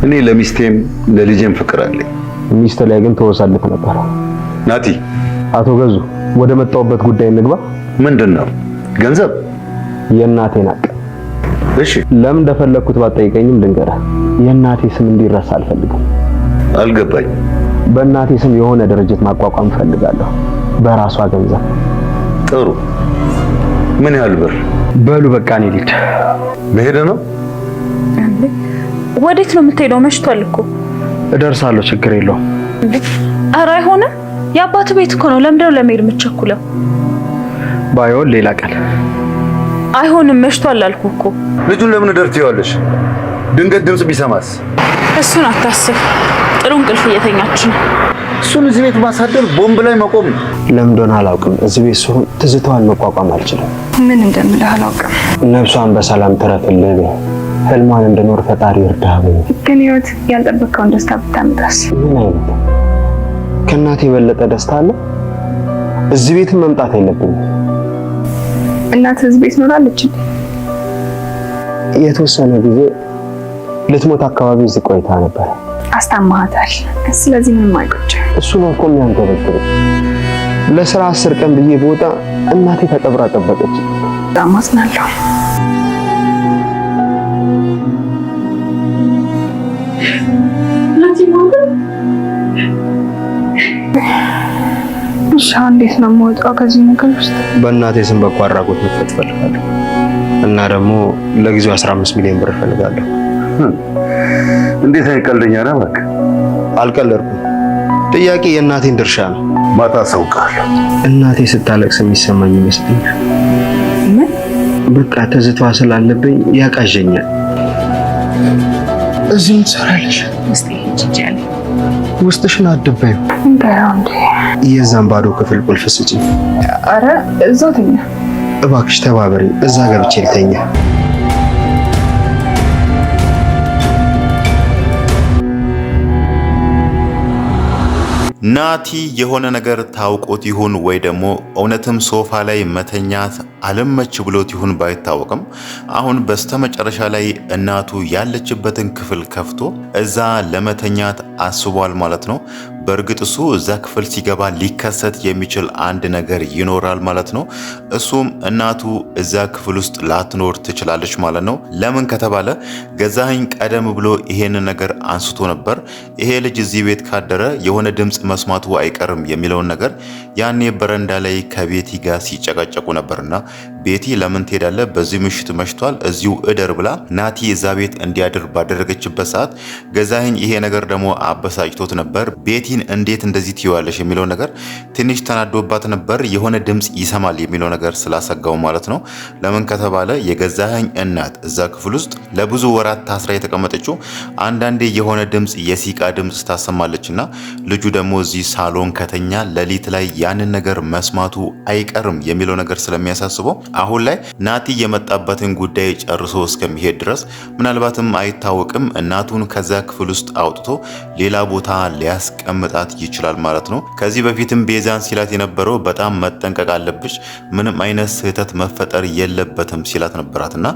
እኔ ለሚስቴም ለልጄም ፍቅር አለኝ። ሚስት ላይ ግን ተወሳልፍ ነበር። ናቲ፣ አቶ ገዙ ወደ መጣውበት ጉዳይ እንግባ። ምንድነው? ገንዘብ? የእናቴ ናቅ። እሺ፣ ለምን እንደፈለኩት ባጠይቀኝም ልንገርህ፣ የእናቴ ስም እንዲረሳ አልፈልግም። አልገባኝ። በእናቴ ስም የሆነ ድርጅት ማቋቋም ፈልጋለሁ፣ በራሷ ገንዘብ። ጥሩ። ምን ያህል ብር? በሉ በቃ እኔ ልሂድ። መሄድ ነው? ወዴት ነው የምትሄደው? መሽቷል እኮ። እደርሳለሁ፣ ችግር የለውም። ኧረ አይሆንም፣ የአባት ቤት እኮ ነው። ለምንድነው ለመሄድ የምትቸኩለው? ባይሆን ሌላ ቀን። አይሆንም፣ መሽቷል አልኩህ እኮ። ልጁን ለምን ደርትይዋለሽ? ድንገት ድምጽ ቢሰማስ? እሱን አታስብ፣ ጥሩ እንቅልፍ እየተኛች ነው። እሱን እዚህ ቤት ማሳደር ቦምብ ላይ መቆም ነው። ለምን እንደሆነ አላውቅም፣ እዚህ ቤት ስሆን ትዝታዋን መቋቋም አልችልም። ምን እንደምልህ አላውቅም። ነፍሷን በሰላም ትረፍልህ፣ ህልሟን እንድኖር ፈጣሪ ይርዳህ። ግን ህይወት ያልጠበቀውን ደስታ ብታመጣስ? ምን አይነት ከእናቴ የበለጠ ደስታ አለ? እዚህ ቤት መምጣት የለብኝም። እናት እዚህ ቤት ኖራለች? የተወሰነ ጊዜ ልትሞት አካባቢ እዚህ ቆይታ ነበር። አስታማታል። ስለዚህ ምንም አይቆጭም። እሱ ነው እኮ የሚያንገበግበው። ለስራ 10 ቀን ብዬ ብወጣ እናቴ ተቀብራ ጠበቀች። በጣም አዝናለሁ። እሺ፣ እንዴት ነው የምወጣው ከዚህ ነገር ውስጥ? በእናቴ ስም በጎ አድራጎት መክፈት እፈልጋለሁ እና ደግሞ ለጊዜው 15 ሚሊዮን ብር እፈልጋለሁ። እንዴት አይቀልደኛ ነህ? እባክህ። አልቀለድኩም። ጥያቄ የእናቴን ድርሻ ነው። ማታ አሳውቅሃለሁ። እናቴ ስታለቅስ የሚሰማኝ ይመስለኛል። ምን? በቃ ትዝቷ ስላለብኝ ያቃዠኛል። እዚህ ትሰራለሽ? ውስጥሽን አትደባዩ። እንዴ የዛን ባዶ ክፍል ቁልፍ ስጪኝ። አረ እዛው ተኛ። እባክሽ ተባበሪ፣ እዛ ገብቼ ልተኛ። ናቲ የሆነ ነገር ታውቆት ይሁን ወይ ደግሞ እውነትም ሶፋ ላይ መተኛት አለመች ብሎት ይሁን ባይታወቅም አሁን በስተመጨረሻ ላይ እናቱ ያለችበትን ክፍል ከፍቶ እዛ ለመተኛት አስቧል ማለት ነው። በእርግጥ እሱ እዛ ክፍል ሲገባ ሊከሰት የሚችል አንድ ነገር ይኖራል ማለት ነው። እሱም እናቱ እዛ ክፍል ውስጥ ላትኖር ትችላለች ማለት ነው። ለምን ከተባለ ገዛኸኝ ቀደም ብሎ ይሄን ነገር አንስቶ ነበር። ይሄ ልጅ እዚህ ቤት ካደረ የሆነ ድምጽ መስማቱ አይቀርም የሚለውን ነገር ያኔ በረንዳ ላይ ከቤቲ ጋር ሲጨቃጨቁ ነበርና ቤቲ ለምን ትሄዳለህ? በዚህ ምሽት መሽቷል፣ እዚሁ እደር ብላ ናቲ እዛ ቤት እንዲያድር ባደረገችበት ሰዓት ገዛኸኝ ይሄ ነገር ደግሞ አበሳጭቶት ነበር። ቤቲን እንዴት እንደዚህ ትይዋለሽ የሚለው ነገር ትንሽ ተናዶባት ነበር። የሆነ ድምጽ ይሰማል የሚለው ነገር ስላሰጋው ማለት ነው። ለምን ከተባለ የገዛኸኝ እናት እዛ ክፍል ውስጥ ለብዙ ወራት ታስራ የተቀመጠችው አንዳንዴ የሆነ ድምጽ የሲቃ ድምጽ ታሰማለችና ልጁ ደግሞ እዚህ ሳሎን ከተኛ ሌሊት ላይ ያንን ነገር መስማቱ አይቀርም የሚለው ነገር ስለሚያሳስበው አሁን ላይ ናቲ የመጣበትን ጉዳይ ጨርሶ እስከሚሄድ ድረስ ምናልባትም አይታወቅም እናቱን ከዛ ክፍል ውስጥ አውጥቶ ሌላ ቦታ ሊያስቀምጣት ይችላል ማለት ነው። ከዚህ በፊትም ቤዛን ሲላት የነበረው በጣም መጠንቀቅ አለብሽ፣ ምንም አይነት ስህተት መፈጠር የለበትም ሲላት ነበራትና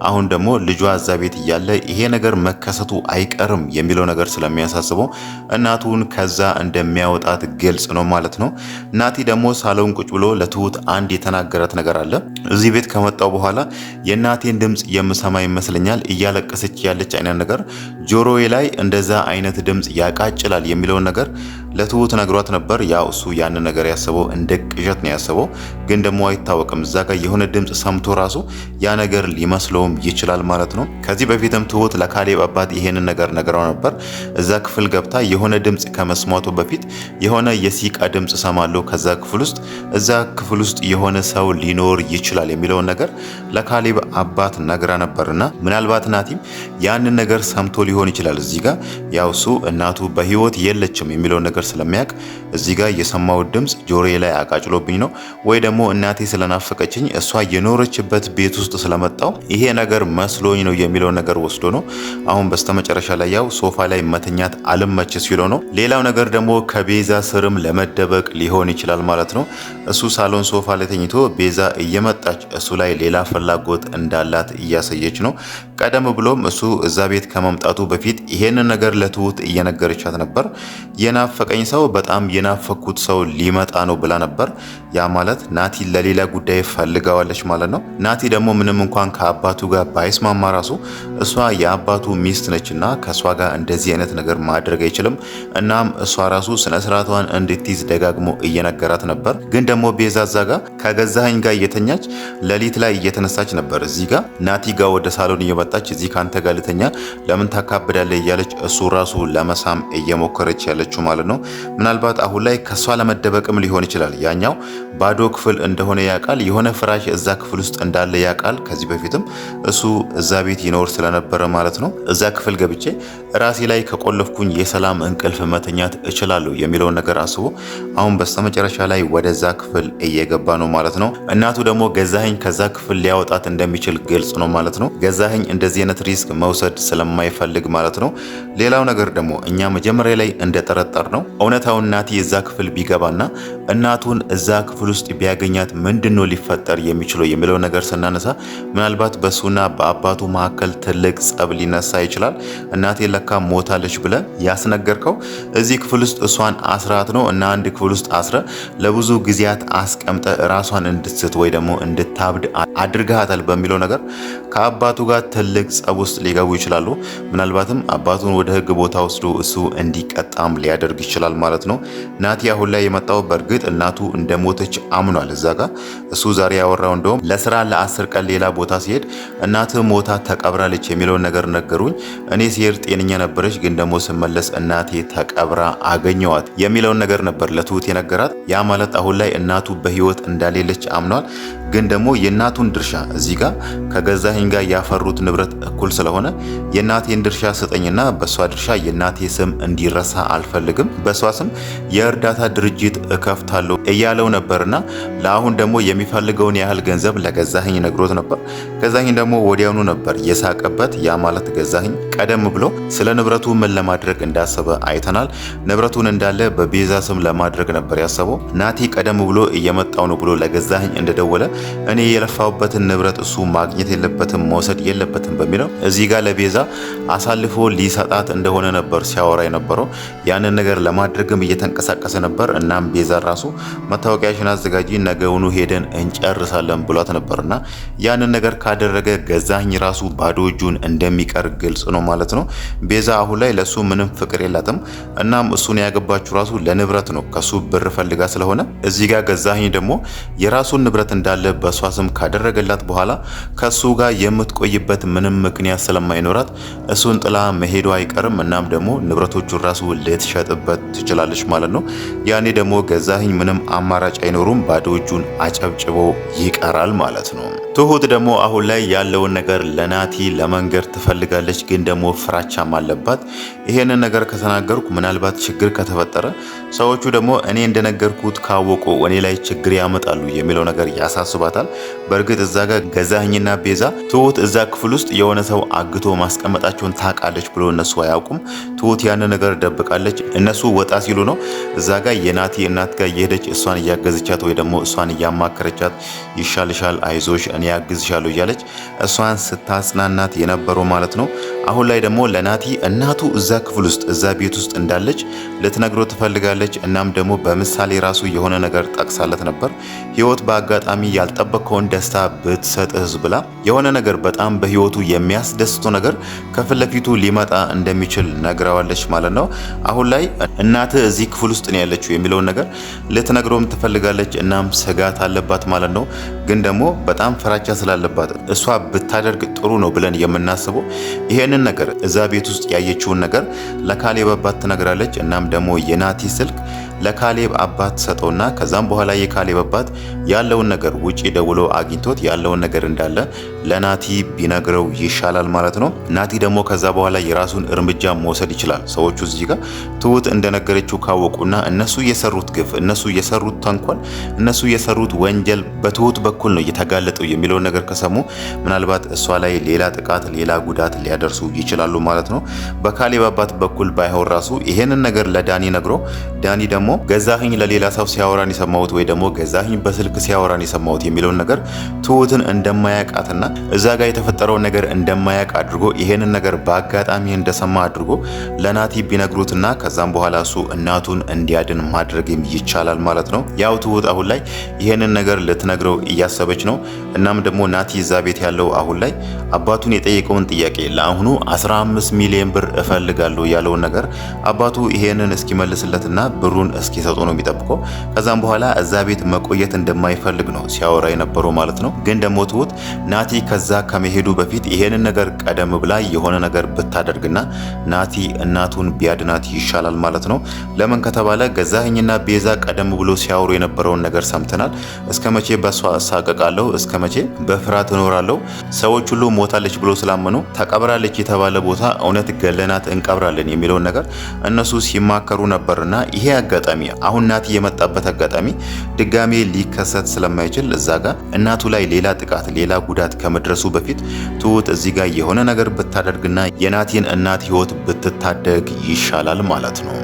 አሁን ደግሞ ልጇ እዛ ቤት እያለ ይሄ ነገር መከሰቱ አይቀርም የሚለው ነገር ስለሚያሳስበው እናቱን ከዛ እንደሚያወጣት ግልጽ ነው ማለት ነው። ናቲ ደግሞ ሳሎን ቁጭ ብሎ ለትሁት አንድ የተናገራት ነገር አለ። እዚህ ቤት ከመጣው በኋላ የእናቴን ድምጽ የምሰማ ይመስለኛል፣ እያለቀሰች ያለች አይነት ነገር ጆሮዬ ላይ እንደዛ አይነት ድምጽ ያቃጭላል የሚለውን ነገር ለትሁት ነግሯት ነበር። ያው እሱ ያን ነገር ያሰበው እንደ ቅዠት ነው ያሰበው፣ ግን ደግሞ አይታወቅም እዛ ጋር የሆነ ድምጽ ሰምቶ ራሱ ያ ነገር ሊመስለውም ይችላል ማለት ነው። ከዚህ በፊትም ትሁት ለካሌብ አባት ይሄንን ነገር ነግራው ነበር። እዛ ክፍል ገብታ የሆነ ድምጽ ከመስማቱ በፊት የሆነ የሲቃ ድምጽ ሰማለሁ ከዛ ክፍል ውስጥ እዛ ክፍል ውስጥ የሆነ ሰው ሊኖር ይችላል የሚለውን ነገር ለካሌብ አባት ነግራ ነበርና ምናልባት ናቲም ያንን ነገር ሰምቶ ሊሆን ይችላል። እዚህ ጋር ያው እሱ እናቱ በህይወት የለችም የሚለውን ነገር ነገር ስለሚያውቅ እዚህ ጋር የሰማው ድምጽ ጆሮዬ ላይ አቃጭሎብኝ ነው ወይ ደግሞ እናቴ ስለናፈቀችኝ እሷ የኖረችበት ቤት ውስጥ ስለመጣው ይሄ ነገር መስሎኝ ነው የሚለው ነገር ወስዶ ነው አሁን በስተመጨረሻ ላይ ያው ሶፋ ላይ መተኛት አልመች ሲለው ነው። ሌላው ነገር ደግሞ ከቤዛ ስርም ለመደበቅ ሊሆን ይችላል ማለት ነው። እሱ ሳሎን ሶፋ ላይ ተኝቶ ቤዛ እየመጣች እሱ ላይ ሌላ ፍላጎት እንዳላት እያሳየች ነው። ቀደም ብሎም እሱ እዛ ቤት ከመምጣቱ በፊት ይሄንን ነገር ለትሁት እየነገረቻት ነበር። የናፈቀኝ ሰው በጣም የናፈኩት ሰው ሊመጣ ነው ብላ ነበር። ያ ማለት ናቲ ለሌላ ጉዳይ ፈልጋዋለች ማለት ነው። ናቲ ደግሞ ምንም እንኳን ከአባቱ ጋር ባይስማማ ራሱ እሷ የአባቱ ሚስት ነችና ከእሷ ጋር እንደዚህ አይነት ነገር ማድረግ አይችልም። እናም እሷ ራሱ ስነ ስርዓቷን እንድትይዝ ደጋግሞ እየነገራት ነበር። ግን ደግሞ ቤዛ እዛ ጋር ከገዛኸኝ ጋር እየተኛች ሌሊት ላይ እየተነሳች ነበር። እዚህ ጋር ናቲ ጋር ወደ ሳሎን እየመጣች እዚህ ካንተ ጋር ልተኛ ለምን ታካብዳለህ እያለች እሱ ራሱ ለመሳም እየሞከረች ያለችው ማለት ነው። ምናልባት አሁን ላይ ከሷ ለመደበቅም ሊሆን ይችላል። ያኛው ባዶ ክፍል እንደሆነ ያውቃል። የሆነ ፍራሽ እዛ ክፍል ውስጥ እንዳለ ያውቃል። ከዚህ በፊትም እሱ እዛ ቤት ይኖር ስለነበረ ማለት ነው። እዛ ክፍል ገብቼ ራሴ ላይ ከቆለፍኩኝ የሰላም እንቅልፍ መተኛት እችላለሁ የሚለውን ነገር አስቦ አሁን በስተመጨረሻ ላይ ወደዛ ክፍል እየገባ ነው ማለት ነው። እናቱ ደግሞ ገዛኸኝ ከዛ ክፍል ሊያወጣት እንደሚችል ግልጽ ነው ማለት ነው። ገዛኸኝ እንደዚህ አይነት ሪስክ መውሰድ ስለማይፈልግ ማለት ነው። ሌላው ነገር ደግሞ እኛ መጀመሪያ ላይ እንደጠረጠር ነው እውነታውን ናቲ እዛ ክፍል ቢገባና እናቱን እዛ ክፍል ውስጥ ቢያገኛት ምንድነው ሊፈጠር የሚችለው የሚለው ነገር ስናነሳ ምናልባት በሱና በአባቱ መካከል ትልቅ ጸብ ሊነሳ ይችላል። እናቴ ለካ ሞታለች ብለ ያስነገርከው እዚህ ክፍል ውስጥ እሷን አስራት ነው እና አንድ ክፍል ውስጥ አስረ ለብዙ ጊዜያት አስቀምጠ ራሷን እንድትስት ወይ ደግሞ እንድታብድ አድርጋታል በሚለው ነገር ከአባቱ ጋር ትልቅ ጸብ ውስጥ ሊገቡ ይችላሉ። ምናልባትም አባቱን ወደ ሕግ ቦታ ወስዶ እሱ እንዲቀጣም ሊያደርግ ይችላል ማለት ነው። ናቲ አሁን ላይ የመጣው በእርግጥ እናቱ እንደሞተች አምኗል። እዛ ጋር እሱ ዛሬ ያወራው እንደውም ለስራ ለ10 ቀን ሌላ ቦታ ሲሄድ እናት ሞታ ተቀብራለች የሚለውን ነገር ነገሩኝ። እኔ ሲሄድ ጤነኛ ነበረች፣ ግን ደግሞ ስመለስ እናቴ ተቀብራ አገኘዋት የሚለውን ነገር ነበር ለትሁት የነገራት። ያ ማለት አሁን ላይ እናቱ በህይወት እንዳሌለች አምኗል። ግን ደግሞ የእናቱን ድርሻ እዚህ ጋር ከገዛኸኝ ጋር ያፈሩት ንብረት እኩል ስለሆነ የእናቴን ድርሻ ስጠኝና በሷ ድርሻ የእናቴ ስም እንዲረሳ አልፈልግም፣ በሷ ስም የእርዳታ ድርጅት እከፍታለሁ እያለው ነበርና ለአሁን ደግሞ የሚፈልገውን ያህል ገንዘብ ለገዛኸኝ ነግሮት ነበር። ገዛኸኝ ደግሞ ወዲያውኑ ነበር የሳቀበት። ያ ማለት ገዛኸኝ ቀደም ብሎ ስለ ንብረቱ ምን ለማድረግ እንዳሰበ አይተናል። ንብረቱን እንዳለ በቤዛ ስም ለማድረግ ነበር ያሰበው። ናቲ ቀደም ብሎ እየመጣው ነው ብሎ ለገዛኸኝ እንደደወለ እኔ የለፋውበትን ንብረት እሱ ማግኘት የለበትም መውሰድ የለበትም በሚለው እዚህ ጋር ለቤዛ አሳልፎ ሊሰጣት እንደሆነ ነበር ሲያወራ የነበረው። ያንን ነገር ለማድረግም እየተንቀሳቀሰ ነበር። እናም ቤዛ ራሱ መታወቂያሽን አዘጋጂ ነገውኑ ሄደን እንጨርሳለን ብሏት ነበርና ያንን ነገር ካደረገ ገዛኸኝ ራሱ ባዶ እጁን እንደሚቀር ግልጽ ነው ማለት ነው። ቤዛ አሁን ላይ ለሱ ምንም ፍቅር የላትም። እናም እሱን ያገባችው ራሱ ለንብረት ነው፣ ከሱ ብር ፈልጋ ስለሆነ እዚህ ጋር ገዛኸኝ ደግሞ የራሱን ንብረት እንዳለ በሷ ስም ካደረገላት በኋላ ከሱ ጋር የምትቆይበት ምንም ምክንያት ስለማይኖራት እሱን ጥላ መሄዱ አይቀርም። እናም ደግሞ ንብረቶቹን ራሱ ልትሸጥበት ትችላለች ማለት ነው። ያኔ ደግሞ ገዛኸኝ ምንም አማራጭ አይኖሩም፣ ባዶ እጁን አጨብጭቦ ይቀራል ማለት ነው። ትሁት ደግሞ አሁን ላይ ያለውን ነገር ለናቲ ለመንገር ትፈልጋለች፣ ግን ደግሞ ፍራቻም አለባት። ይሄንን ነገር ከተናገርኩ ምናልባት ችግር ከተፈጠረ ሰዎቹ ደግሞ እኔ እንደነገርኩት ካወቁ እኔ ላይ ችግር ያመጣሉ የሚለው ነገር ያሳስባታል። በእርግጥ እዛ ጋር ገዛኸኝና ቤዛ ትሁት እዛ ክፍል ውስጥ የሆነ ሰው አግቶ ማስቀመጣቸውን ታውቃለች ብሎ እነሱ አያውቁም። ትሁት ያንን ነገር ደብቃለች። እነሱ ወጣ ሲሉ ነው እዛ ጋር የናቲ እናት ጋር እየሄደች እሷን እያገዘቻት ወይ ደግሞ እሷን እያማከረቻት ይሻልሻል፣ አይዞሽ እኔ ያግዝሻለሁ እያለች እሷን ስታጽናናት የነበረው ማለት ነው። አሁን ላይ ደግሞ ለናቲ እናቱ እዛ ክፍል ውስጥ እዛ ቤት ውስጥ እንዳለች ልትነግረው ትፈልጋለች። እናም ደግሞ በምሳሌ ራሱ የሆነ ነገር ጠቅሳለት ነበር። ህይወት በአጋጣሚ ያልጠበቀውን ደስታ ብትሰጥህ ብላ የሆነ ነገር በጣም በህይወቱ የሚያስደስተው ነገር ከፊት ለፊቱ ሊመጣ እንደሚችል ነግረዋለች ማለት ነው። አሁን ላይ እናትህ እዚህ ክፍል ውስጥ ነው ያለችው የሚለውን ነገር ልትነግረውም ትፈልጋለች። እናም ስጋት አለባት ማለት ነው። ግን ደግሞ በጣም ፍራቻ ስላለባት እሷ ብታደርግ ጥሩ ነው ብለን የምናስበው ይሄንን ነገር እዛ ቤት ውስጥ ያየችውን ነገር ለካሌብ አባት ትነግራለች። እናም ደግሞ የናቲ ስልክ ለካሌብ አባት ሰጠውና ከዛም በኋላ የካሌብ አባት ያለውን ነገር ውጪ ደውሎ አግኝቶት ያለውን ነገር እንዳለ ለናቲ ቢነግረው ይሻላል ማለት ነው። ናቲ ደግሞ ከዛ በኋላ የራሱን እርምጃ መውሰድ ይችላል። ሰዎቹ እዚህ ጋር ትሁት እንደነገረችው ካወቁና እነሱ የሰሩት ግፍ፣ እነሱ የሰሩት ተንኮል፣ እነሱ የሰሩት ወንጀል በትሁት በኩል ነው እየተጋለጠው የሚለውን ነገር ከሰሙ ምናልባት እሷ ላይ ሌላ ጥቃት፣ ሌላ ጉዳት ሊያደርሱ ይችላሉ ማለት ነው። በካሌብ አባት በኩል ባይሆን ራሱ ይሄንን ነገር ለዳኒ ነግሮ ዳኒ ደግሞ ገዛኸኝ ለሌላ ሰው ሲያወራን የሰማሁት ወይ ደግሞ ገዛኸኝ በስልክ ሲያወራን የሰማሁት የሚለውን ነገር ትሁትን እንደማያውቃትና እዛ ጋር የተፈጠረው ነገር እንደማያውቅ አድርጎ ይሄንን ነገር በአጋጣሚ እንደሰማ አድርጎ ለናቲ ቢነግሩትና ከዛም በኋላ እሱ እናቱን እንዲያድን ማድረግም ይቻላል ማለት ነው። ያው ትሁት አሁን ላይ ይሄንን ነገር ልትነግረው እያሰበች ነው። እናም ደግሞ ናቲ እዛ ቤት ያለው አሁን ላይ አባቱን የጠየቀውን ጥያቄ ለአሁኑ 15 ሚሊዮን ብር እፈልጋለሁ ያለውን ነገር አባቱ ይሄንን እስኪመልስለትና ብሩን እስኪሰጡ ነው የሚጠብቀው። ከዛም በኋላ እዛ ቤት መቆየት እንደማይፈልግ ነው ሲያወራ የነበረው ማለት ነው። ግን ደግሞ ትሁት ናቲ ከዛ ከመሄዱ በፊት ይሄንን ነገር ቀደም ብላ የሆነ ነገር ብታደርግና ናቲ እናቱን ቢያድናት ይሻላል ማለት ነው። ለምን ከተባለ ገዛኸኝና ቤዛ ቀደም ብሎ ሲያወሩ የነበረውን ነገር ሰምተናል። እስከ መቼ በሷ እሳቀቃለሁ? እስከ መቼ በፍርሃት እኖራለሁ? ሰዎች ሁሉ ሞታለች ብሎ ስላመኑ ተቀብራለች የተባለ ቦታ እውነት ገለናት እንቀብራለን የሚለውን ነገር እነሱ ሲማከሩ ነበርና ይሄ አጋጣሚ አሁን ናቲ የመጣበት አጋጣሚ ድጋሜ ሊከሰት ስለማይችል እዛ ጋር እናቱ ላይ ሌላ ጥቃት፣ ሌላ ጉዳት ከመድረሱ በፊት ትሁት እዚህ ጋር የሆነ ነገር ብታደርግና የናቲን እናት ህይወት ብትታደግ ይሻላል ማለት ነው።